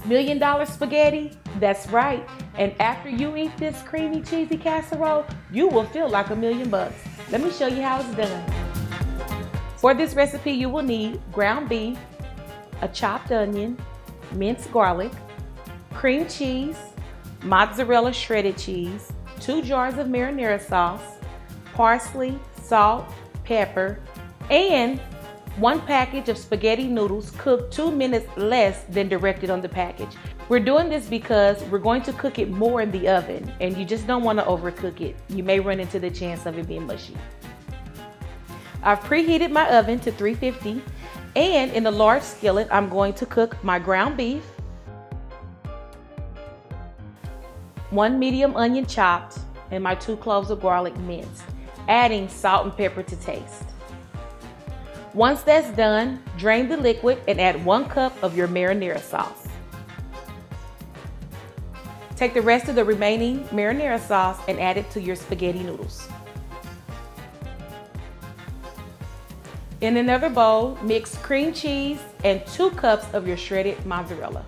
$1 million spaghetti? That's right. And after you eat this creamy, cheesy casserole, you will feel like $1 million. Let me show you how it's done. For this recipe, you will need ground beef, a chopped onion, minced garlic, cream cheese, mozzarella shredded cheese, 2 jars of marinara sauce, parsley, salt, pepper, and 1 package of spaghetti noodles cooked 2 minutes less than directed on the package. We're doing this because we're going to cook it more in the oven, and you just don't want to overcook it. You may run into the chance of it being mushy. I've preheated my oven to 350, and in a large skillet, I'm going to cook my ground beef, 1 medium onion chopped, and my 2 cloves of garlic minced, adding salt and pepper to taste. Once that's done, drain the liquid and add 1 cup of your marinara sauce. Take the rest of the remaining marinara sauce and add it to your spaghetti noodles. In another bowl, mix cream cheese and 2 cups of your shredded mozzarella.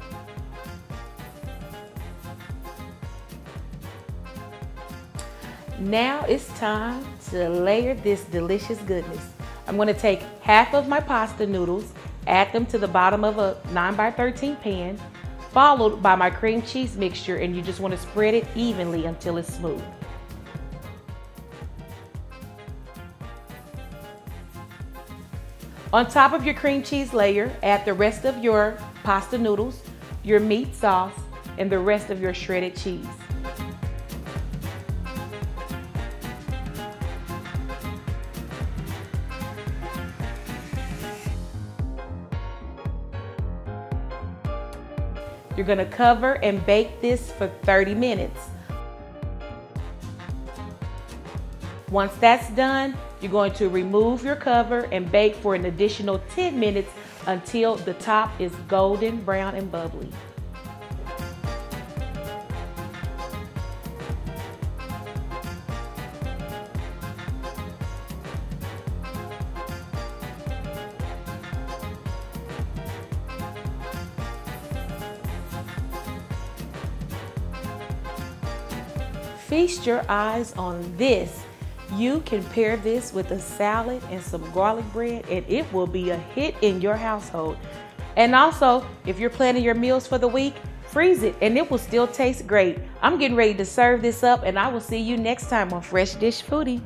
Now it's time to layer this delicious goodness. I'm going to take half of my pasta noodles, add them to the bottom of a 9x13 pan, followed by my cream cheese mixture, and you just want to spread it evenly until it's smooth. On top of your cream cheese layer, add the rest of your pasta noodles, your meat sauce, and the rest of your shredded cheese. You're going to cover and bake this for 30 minutes. Once that's done, you're going to remove your cover and bake for an additional 10 minutes until the top is golden brown and bubbly. Feast your eyes on this. You can pair this with a salad and some garlic bread, and it will be a hit in your household. And also, if you're planning your meals for the week, freeze it and it will still taste great. I'm getting ready to serve this up, and I will see you next time on Fresh Dish Foodie.